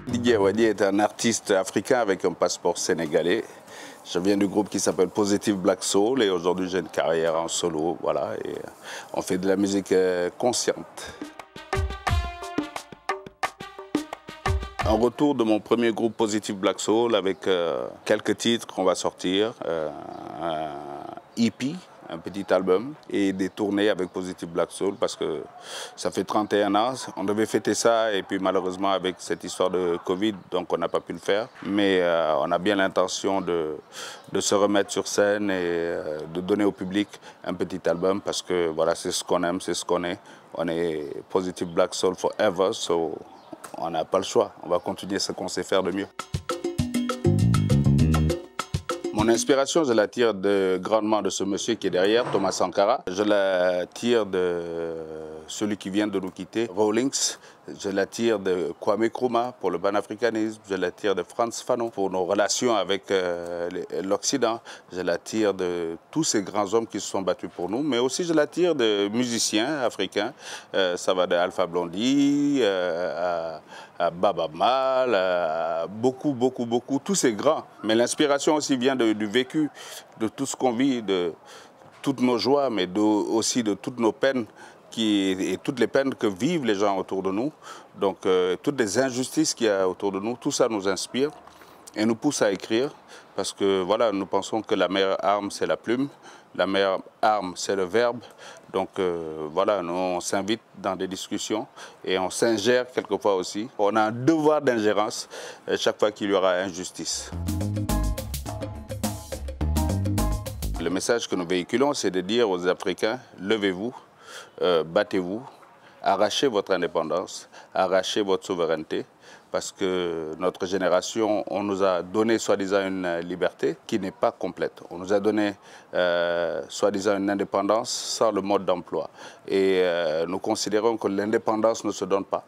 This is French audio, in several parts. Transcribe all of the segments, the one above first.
Didier Awadi est un artiste africain avec un passeport sénégalais. Je viens du groupe qui s'appelle Positive Black Soul et aujourd'hui j'ai une carrière en solo, voilà, et on fait de la musique consciente. Un retour de mon premier groupe Positive Black Soul avec quelques titres qu'on va sortir, un EP, un petit album et des tournées avec Positive Black Soul parce que ça fait 31 ans, on devait fêter ça et puis malheureusement avec cette histoire de Covid, donc on n'a pas pu le faire. Mais on a bien l'intention de se remettre sur scène et de donner au public un petit album parce que voilà, c'est ce qu'on aime, c'est ce qu'on est. On est Positive Black Soul forever, so on n'a pas le choix. On va continuer ce qu'on sait faire de mieux. Mon inspiration, je la tire grandement de ce monsieur qui est derrière, Thomas Sankara. Je la tire de celui qui vient de nous quitter, Rawlings. Je la tire de Kwame Nkrumah pour le panafricanisme. Je la tire de Frantz Fanon pour nos relations avec l'Occident. Je la tire de tous ces grands hommes qui se sont battus pour nous. Mais aussi, je la tire de musiciens africains. Ça va de Alpha Blondy à Baba Mal, beaucoup, tous ces grands. Mais l'inspiration aussi vient du vécu, de tout ce qu'on vit, de toutes nos joies, mais aussi de toutes nos peines et toutes les peines que vivent les gens autour de nous. Donc, toutes les injustices qu'il y a autour de nous, tout ça nous inspire et nous pousse à écrire parce que voilà, nous pensons que la meilleure arme, c'est la plume, la meilleure arme, c'est le verbe. Donc voilà, nous, on s'invite dans des discussions et on s'ingère quelquefois aussi. On a un devoir d'ingérence chaque fois qu'il y aura injustice. Le message que nous véhiculons, c'est de dire aux Africains, levez-vous, battez-vous, arrachez votre indépendance, arrachez votre souveraineté, parce que notre génération, on nous a donné soi-disant une liberté qui n'est pas complète. On nous a donné soi-disant une indépendance sans le mode d'emploi. Et nous considérons que l'indépendance ne se donne pas,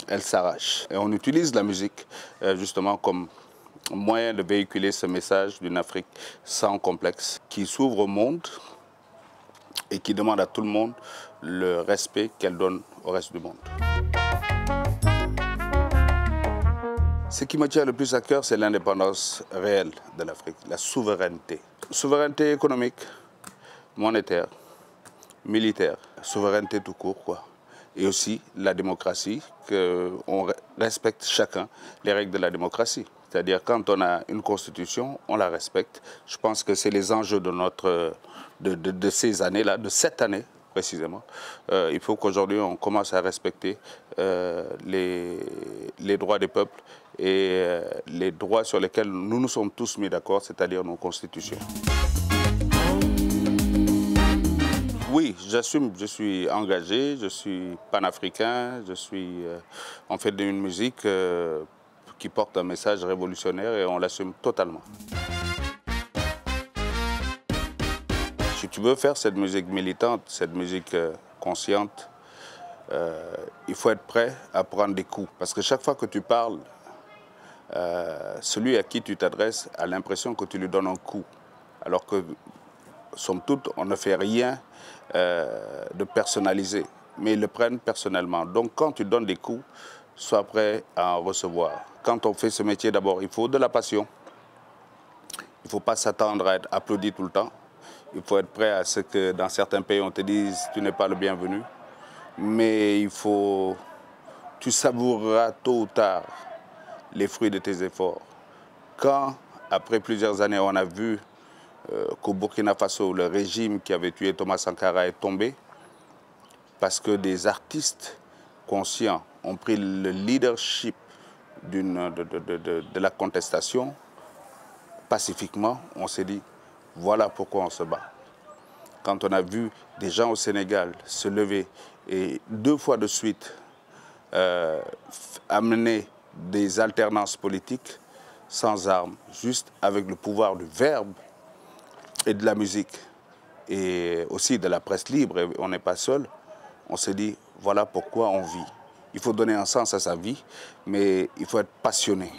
elle s'arrache. Et on utilise la musique justement comme moyen de véhiculer ce message d'une Afrique sans complexe, qui s'ouvre au monde et qui demande à tout le monde le respect qu'elle donne au reste du monde. Ce qui me tient le plus à cœur, c'est l'indépendance réelle de l'Afrique, la souveraineté. Souveraineté économique, monétaire, militaire, souveraineté tout court, quoi. Et aussi la démocratie, qu'on respecte chacun les règles de la démocratie. C'est-à-dire quand on a une constitution, on la respecte. Je pense que c'est les enjeux de ces années-là, de cette année précisément. Il faut qu'aujourd'hui on commence à respecter les droits des peuples et les droits sur lesquels nous nous sommes tous mis d'accord, c'est-à-dire nos constitutions. Oui, j'assume, je suis engagé, je suis panafricain, on fait une musique qui porte un message révolutionnaire et on l'assume totalement. Si tu veux faire cette musique militante, cette musique consciente, il faut être prêt à prendre des coups. Parce que chaque fois que tu parles, celui à qui tu t'adresses a l'impression que tu lui donnes un coup. Alors que, somme toute, on ne fait rien de personnalisé, mais ils le prennent personnellement. Donc quand tu donnes des coups, sois prêt à en recevoir. Quand on fait ce métier, d'abord, il faut de la passion. Il ne faut pas s'attendre à être applaudi tout le temps. Il faut être prêt à ce que dans certains pays, on te dise « tu n'es pas le bienvenu ». Mais tu savoureras tôt ou tard les fruits de tes efforts. Quand, après plusieurs années, on a vu qu'au Burkina Faso, le régime qui avait tué Thomas Sankara est tombé, parce que des artistes conscients ont pris le leadership de la contestation, pacifiquement, on s'est dit, voilà pourquoi on se bat. Quand on a vu des gens au Sénégal se lever et 2 fois de suite amener des alternances politiques sans armes, juste avec le pouvoir du verbe et de la musique, et aussi de la presse libre, et on n'est pas seul, on s'est dit, voilà pourquoi on vit. Il faut donner un sens à sa vie, mais il faut être passionné.